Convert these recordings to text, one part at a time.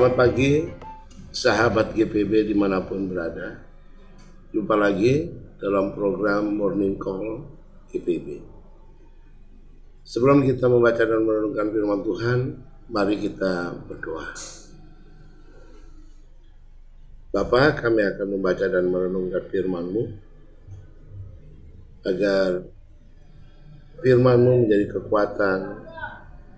Selamat pagi sahabat GPB dimanapun berada. Jumpa lagi dalam program Morning Call GPB. Sebelum kita membaca dan merenungkan firman Tuhan, mari kita berdoa. Bapa, kami akan membaca dan merenungkan firman-Mu agar firman-Mu menjadi kekuatan,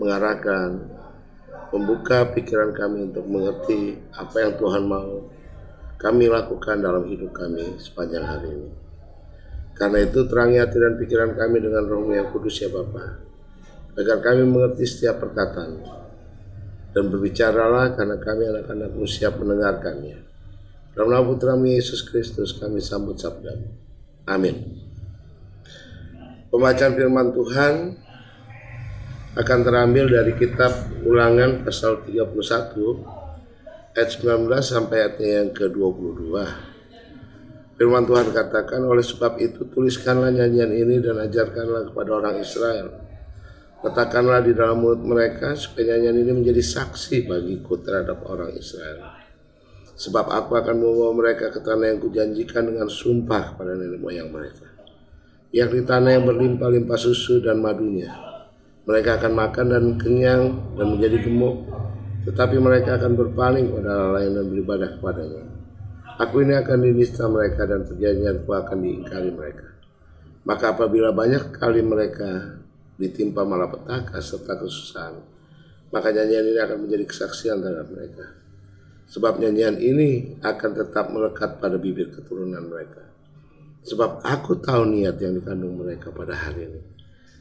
mengarahkan, membuka pikiran kami untuk mengerti apa yang Tuhan mau kami lakukan dalam hidup kami sepanjang hari ini. Karena itu terangi hati dan pikiran kami dengan Roh-Mu yang kudus ya Bapa, agar kami mengerti setiap perkataan dan berbicaralah karena kami anak-anak-Mu siap mendengarkannya. Dalam nama Putra-Mu Yesus Kristus kami sambut sabda-Mu. Amin. Pembacaan firman Tuhan akan terambil dari kitab Ulangan pasal 31 ayat 19 sampai ayatnya yang ke-22. Firman Tuhan katakan, oleh sebab itu tuliskanlah nyanyian ini dan ajarkanlah kepada orang Israel. Letakkanlah di dalam mulut mereka supaya nyanyian ini menjadi saksi bagiku terhadap orang Israel. Sebab aku akan membawa mereka ke tanah yang kujanjikan dengan sumpah pada nenek moyang mereka, yakni tanah yang berlimpah-limpah susu dan madunya. Mereka akan makan dan kenyang dan menjadi gemuk, tetapi mereka akan berpaling kepada Allah lain dan beribadah kepadanya. Aku ini akan dinista mereka dan perjanjianku akan diingkari mereka. Maka apabila banyak kali mereka ditimpa malapetaka serta kesusahan, maka nyanyian ini akan menjadi kesaksian terhadap mereka. Sebab nyanyian ini akan tetap melekat pada bibir keturunan mereka. Sebab aku tahu niat yang dikandung mereka pada hari ini,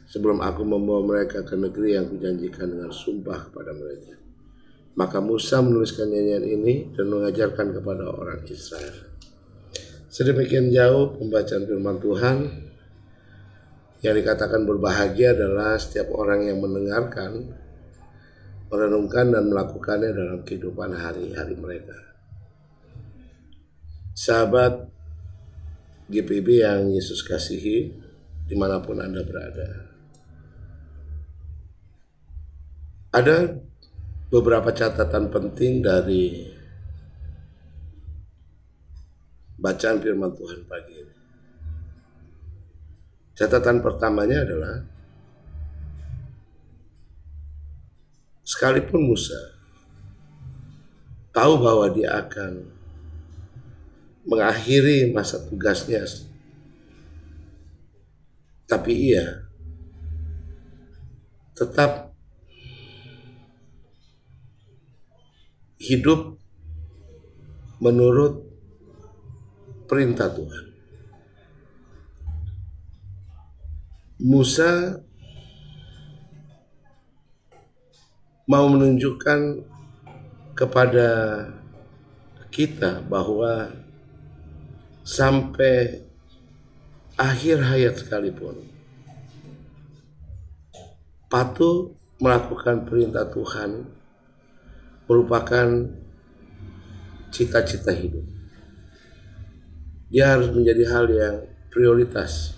sebelum aku membawa mereka ke negeri yang kujanjikan dengan sumpah kepada mereka. Maka Musa menuliskan nyanyian ini dan mengajarkan kepada orang Israel. Sedemikian jauh pembacaan firman Tuhan. Yang dikatakan berbahagia adalah setiap orang yang mendengarkan, merenungkan dan melakukannya dalam kehidupan hari-hari mereka. Sahabat GPB yang Yesus kasihi, dimanapun Anda berada, ada beberapa catatan penting dari bacaan firman Tuhan pagi ini. Catatan pertamanya adalah, sekalipun Musa tahu bahwa dia akan mengakhiri masa tugasnya, tapi ia tetap hidup menurut perintah Tuhan. Musa mau menunjukkan kepada kita bahwa sampai akhir hayat sekalipun patuh melakukan perintah Tuhan merupakan cita-cita hidup. Dia harus menjadi hal yang prioritas.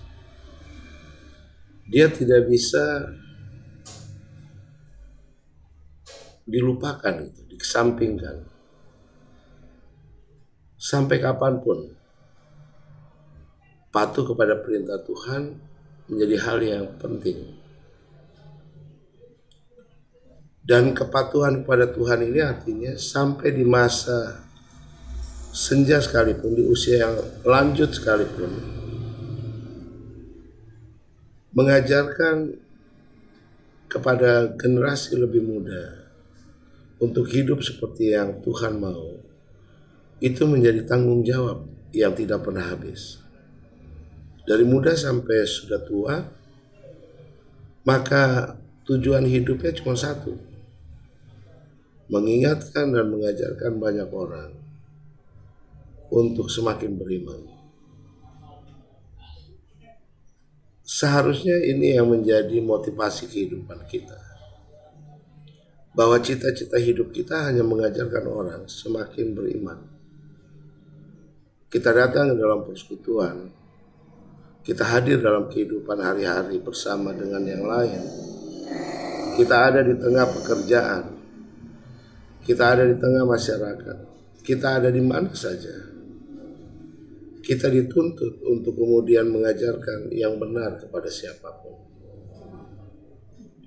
Dia tidak bisa dilupakan, dikesampingkan. Sampai kapanpun patuh kepada perintah Tuhan menjadi hal yang penting. Dan kepatuhan kepada Tuhan ini artinya sampai di masa senja sekalipun, di usia yang lanjut sekalipun, mengajarkan kepada generasi lebih muda untuk hidup seperti yang Tuhan mau, itu menjadi tanggung jawab yang tidak pernah habis. Dari muda sampai sudah tua, maka tujuan hidupnya cuma satu: mengingatkan dan mengajarkan banyak orang untuk semakin beriman. Seharusnya ini yang menjadi motivasi kehidupan kita, bahwa cita-cita hidup kita hanya mengajarkan orang semakin beriman. Kita datang ke dalam persekutuan, kita hadir dalam kehidupan hari-hari bersama dengan yang lain, kita ada di tengah pekerjaan, kita ada di tengah masyarakat, kita ada di mana saja, kita dituntut untuk kemudian mengajarkan yang benar kepada siapapun.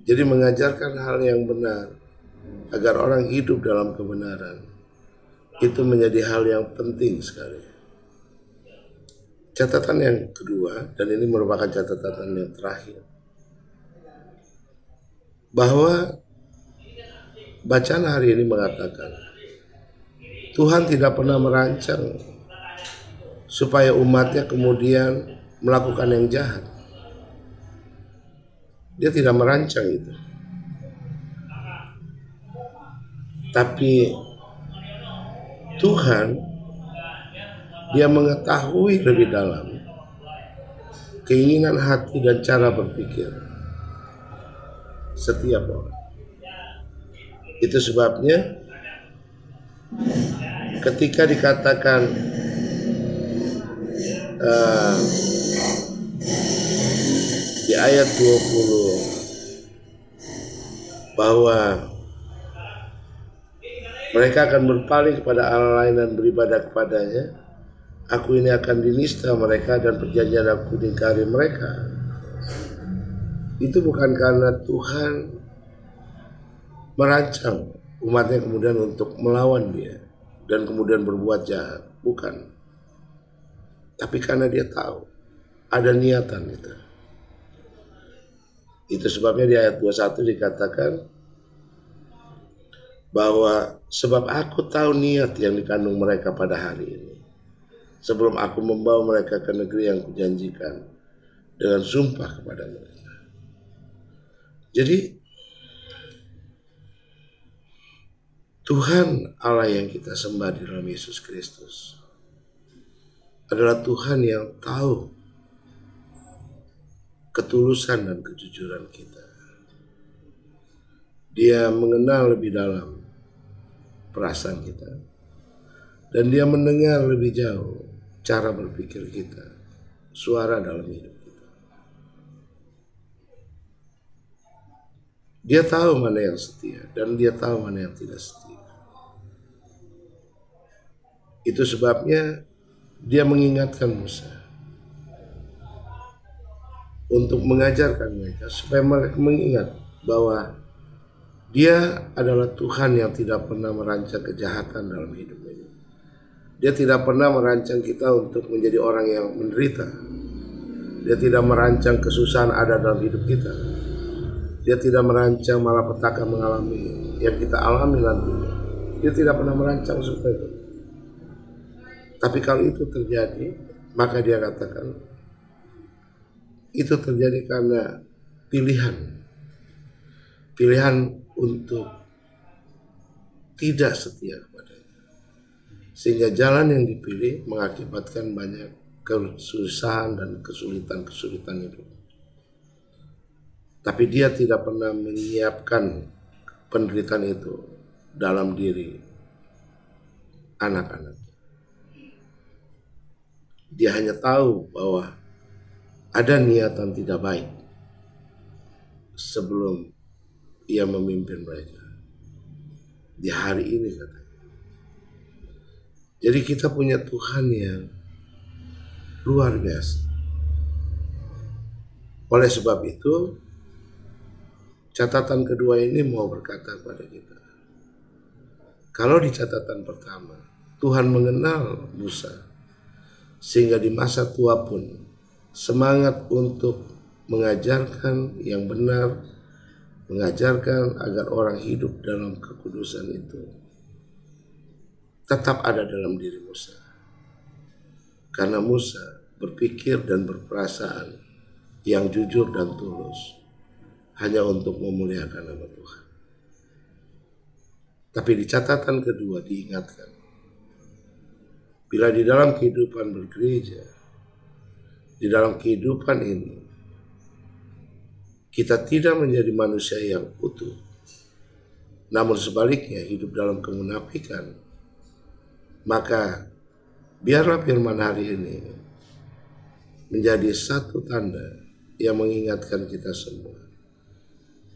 Jadi mengajarkan hal yang benar agar orang hidup dalam kebenaran itu menjadi hal yang penting sekali. Catatan yang kedua, dan ini merupakan catatan yang terakhir, bahwa bacaan hari ini mengatakan Tuhan tidak pernah merancang supaya umatnya kemudian melakukan yang jahat. Dia tidak merancang itu. Tapi Tuhan, Dia mengetahui lebih dalam keinginan hati dan cara berpikir setiap orang. Itu sebabnya ketika dikatakan di ayat 20 bahwa mereka akan berpaling kepada Allah lain dan beribadah kepadanya, aku ini akan dinista mereka dan perjanjian aku diingkari mereka. Itu bukan karena Tuhan merancang umatnya kemudian untuk melawan dia dan kemudian berbuat jahat, bukan. Tapi karena dia tahu ada niatan itu. Itu sebabnya di ayat 21 dikatakan bahwa sebab aku tahu niat yang dikandung mereka pada hari ini, sebelum aku membawa mereka ke negeri yang kujanjikan dengan sumpah kepada mereka. Jadi Tuhan Allah yang kita sembah di dalam Yesus Kristus adalah Tuhan yang tahu ketulusan dan kejujuran kita. Dia mengenal lebih dalam perasaan kita, dan dia mendengar lebih jauh cara berpikir kita, suara dalam hidup kita. Dia tahu mana yang setia dan dia tahu mana yang tidak setia. Itu sebabnya dia mengingatkan Musa untuk mengajarkan mereka supaya mereka mengingat bahwa Dia adalah Tuhan yang tidak pernah merancang kejahatan dalam hidup ini. Dia tidak pernah merancang kita untuk menjadi orang yang menderita. Dia tidak merancang kesusahan ada dalam hidup kita. Dia tidak merancang malapetaka mengalami yang kita alami nantinya. Dia tidak pernah merancang seperti itu. Tapi kalau itu terjadi, maka dia katakan itu terjadi karena pilihan untuk tidak setia kepadanya, sehingga jalan yang dipilih mengakibatkan banyak kesusahan dan kesulitan hidup. Tapi dia tidak pernah menyiapkan penderitaan itu dalam diri anak-anak. Dia hanya tahu bahwa ada niatan tidak baik sebelum ia memimpin mereka di hari ini, katanya. Jadi kita punya Tuhan yang luar biasa. Oleh sebab itu, catatan kedua ini mau berkata kepada kita, kalau di catatan pertama Tuhan mengenal Musa sehingga di masa tua pun semangat untuk mengajarkan yang benar, mengajarkan agar orang hidup dalam kekudusan itu tetap ada dalam diri Musa. Karena Musa berpikir dan berperasaan yang jujur dan tulus hanya untuk memuliakan nama Tuhan. Tapi di catatan kedua diingatkan, bila di dalam kehidupan bergereja, di dalam kehidupan ini, kita tidak menjadi manusia yang utuh, namun sebaliknya hidup dalam kemunafikan, maka biarlah firman hari ini menjadi satu tanda yang mengingatkan kita semua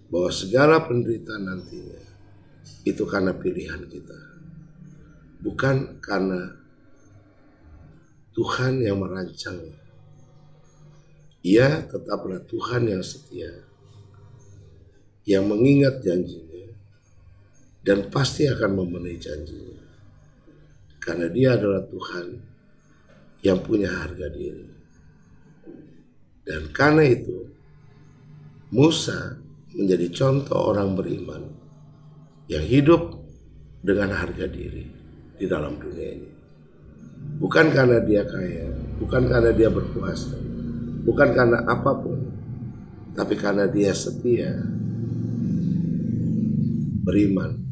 bahwa segala penderitaan nantinya itu karena pilihan kita, bukan karena Tuhan yang merancangnya. Ia tetaplah Tuhan yang setia, yang mengingat janjinya dan pasti akan memenuhi janjinya, karena Dia adalah Tuhan yang punya harga diri. Dan karena itu Musa menjadi contoh orang beriman yang hidup dengan harga diri di dalam dunia ini. Bukan karena dia kaya, bukan karena dia berkuasa, bukan karena apapun, tapi karena dia setia beriman,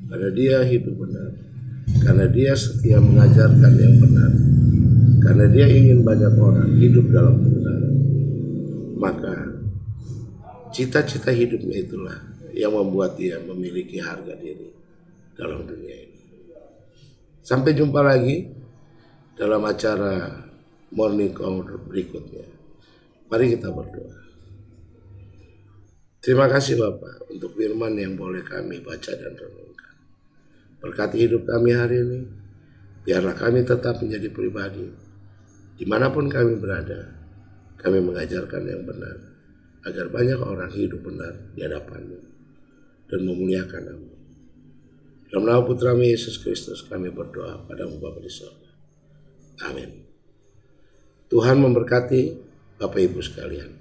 karena dia hidup benar, karena dia setia mengajarkan yang benar, karena dia ingin banyak orang hidup dalam kebenaran. Maka cita-cita hidupnya itulah yang membuat dia memiliki harga diri dalam dunia ini. Sampai jumpa lagi dalam acara Morning Call berikutnya. Mari kita berdoa. Terima kasih Bapak untuk firman yang boleh kami baca dan renungkan. Berkati hidup kami hari ini. Biarlah kami tetap menjadi pribadi. Dimanapun kami berada, kami mengajarkan yang benar, agar banyak orang hidup benar di hadapan-Mu dan memuliakan Nama. Dalam nama Putra-Mu Yesus Kristus kami berdoa padamu Bapa di surga. Amin. Tuhan memberkati Bapak Ibu sekalian.